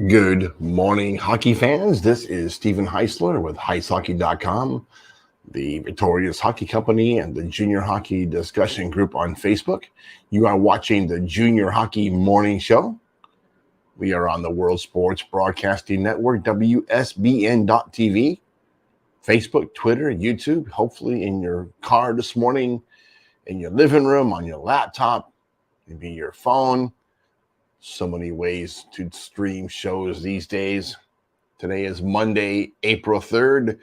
Good morning, hockey fans. This is Stephen Heisler with HeisHockey.com, the Victorious Hockey Company, and the Junior Hockey Discussion Group on Facebook. You are watching the Junior Hockey Morning Show. We are on the World Sports Broadcasting Network, WSBN.TV, Facebook, Twitter, YouTube, hopefully in your car this morning, in your living room, on your laptop, maybe your phone. So many ways to stream shows these days. Today is Monday, April 3rd,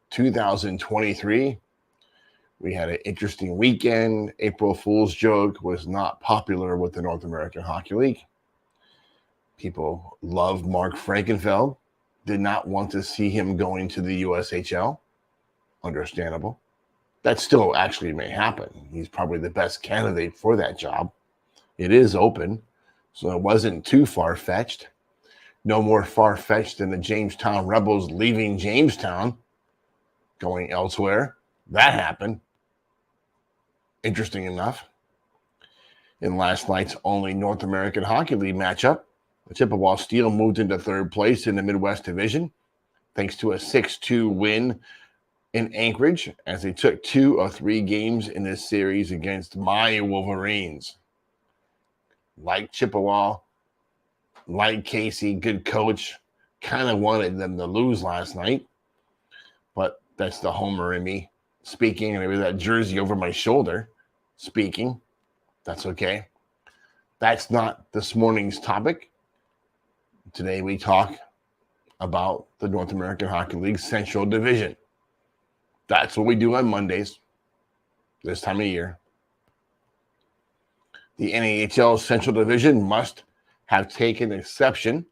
2023. We had an interesting weekend. April Fool's joke was not popular with the North American Hockey League. People love Mark Frankenfeld, did not want to see him going to the USHL. Understandable. That still actually may happen. He's probably the best candidate for that job. It is open. So it wasn't too far-fetched. No more far-fetched than the Jamestown Rebels leaving Jamestown, going elsewhere. That happened. Interesting enough. In last night's only North American Hockey League matchup, the Chippewa Steel moved into third place in the Midwest Division, thanks to a 6-2 win in Anchorage, as they took 2 of 3 games in this series against my Wolverines. Like Chippewa, like Casey, good coach, kind of wanted them to lose last night. But that's the homer in me speaking, and maybe that jersey over my shoulder speaking. That's okay. That's not this morning's topic. Today we talk about the North American Hockey League Central Division. That's what we do on Mondays this time of year. The NAHL Central Division must have taken exception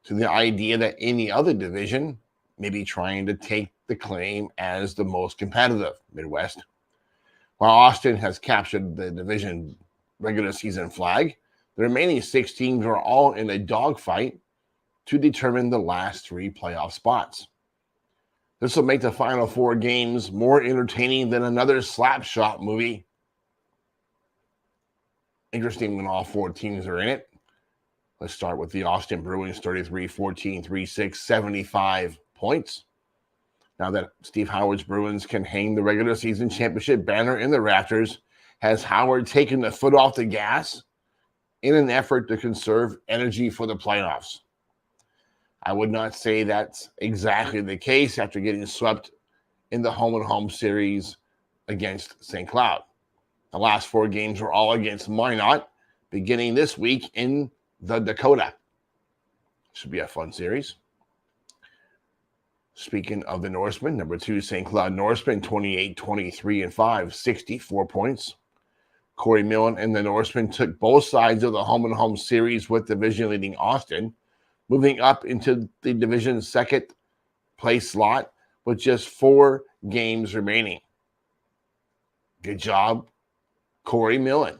to the idea that any other division may be trying to take the claim as the most competitive Midwest. While Austin has captured the division regular season flag, the remaining 6 teams are all in a dogfight to determine the last 3 playoff spots. This will make the final 4 games more entertaining than another slapshot movie. Interesting when all 4 teams are in it. Let's start with the Austin Bruins, 33-14, 3-6, 75 points. Now that Steve Howard's Bruins can hang the regular season championship banner in the rafters, has Howard taken the foot off the gas in an effort to conserve energy for the playoffs? I would not say that's exactly the case after getting swept in the home-and-home series against St. Cloud. The last 4 games were all against Minot, beginning this week in the Dakota. Should be a fun series. Speaking of the Norsemen, number 2, St. Cloud Norsemen, 28-23-5, 64 points. Corey Millen and the Norsemen took both sides of the home-and-home series with division-leading Austin, moving up into the division's second place slot with just 4 games remaining. Good job, Corey Millen.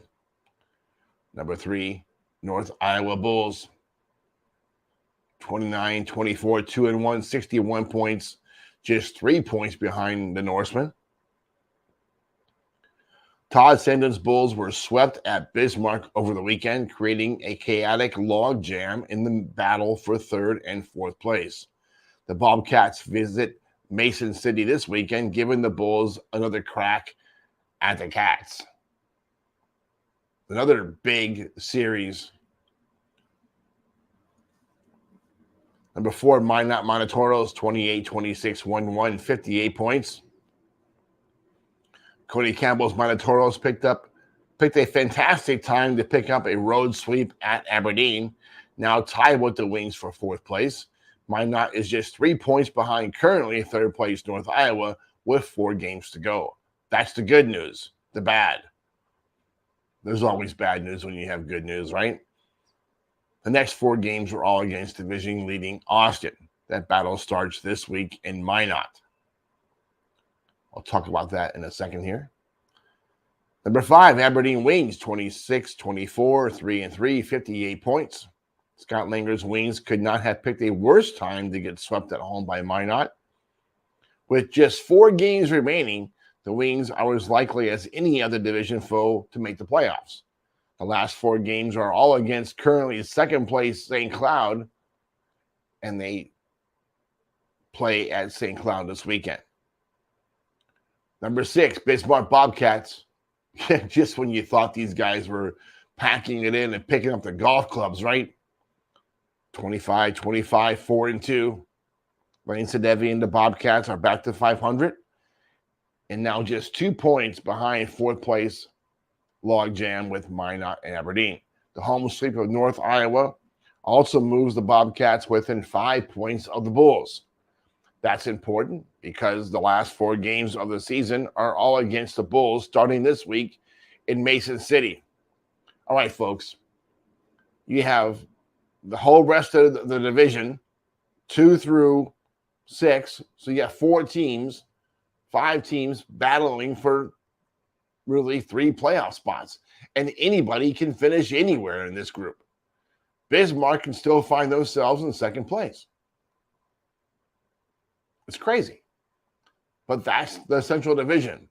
Number 3, North Iowa Bulls, 29-24, 2-1, 61 points, just 3 points behind the Norsemen. Todd Sandin's Bulls were swept at Bismarck over the weekend, creating a chaotic logjam in the battle for 3rd and 4th place. The Bobcats visit Mason City this weekend, giving the Bulls another crack at the Cats. Another big series. Number 4, Minot Monotoro's, 28-26, 1-1, 58 points. Cody Campbell's Monotoro's picked a fantastic time to pick up a road sweep at Aberdeen, now tied with the Wings for 4th place. Minot is just 3 points behind currently 3rd place North Iowa with 4 games to go. That's the good news. The bad. There's always bad news when you have good news, right? The next 4 games are all against division-leading Austin. That battle starts this week in Minot. I'll talk about that in a second here. Number 5, Aberdeen Wings, 26-24, 3-3, 58 points. Scott Langer's Wings could not have picked a worse time to get swept at home by Minot. With just 4 games remaining, the Wings are as likely as any other division foe to make the playoffs. The last 4 games are all against currently second place St. Cloud, and they play at St. Cloud this weekend. Number 6, Bismarck Bobcats. Just when you thought these guys were packing it in and picking up the golf clubs, right? 25-25, 4-2. Lane Sadevi and the Bobcats are back to 500. And now just 2 points behind fourth place logjam with Minot and Aberdeen. The home sweep of North Iowa also moves the Bobcats within 5 points of the Bulls. That's important because the last 4 games of the season are all against the Bulls starting this week in Mason City. All right, folks. You have the whole rest of the division, 2 through 6. So you have 4 teams, 5 teams battling for really 3 playoff spots. And anybody can finish anywhere in this group. Bismarck can still find themselves in second place. It's crazy. But that's the Central Division.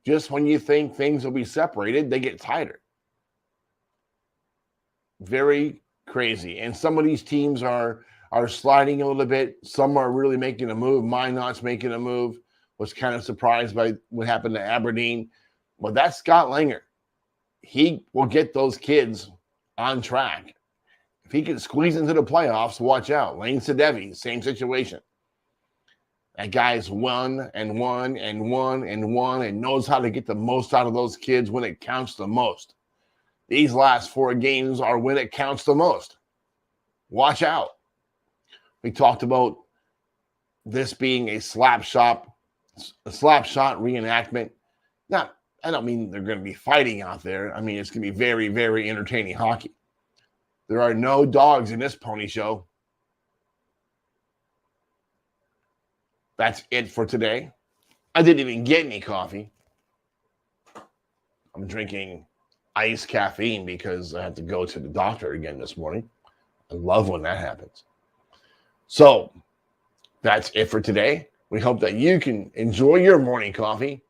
Just when you think things will be separated, they get tighter. Very crazy. And some of these teams are sliding a little bit. Some are really making a move. Minot's making a move. Was kind of surprised by what happened to Aberdeen. Well, that's Scott Langer. He will get those kids on track. If he can squeeze into the playoffs, watch out. Lane Sadevi, same situation. That guy's won and won and won and won and knows how to get the most out of those kids when it counts the most. These last 4 games are when it counts the most. Watch out. We talked about this being a slap shot reenactment. I don't mean they're going to be fighting out there. I mean, it's going to be very, very entertaining hockey. There are no dogs in this pony show. That's it for today. I didn't even get any coffee. I'm drinking iced caffeine because I had to go to the doctor again this morning. I love when that happens. So that's it for today. We hope that you can enjoy your morning coffee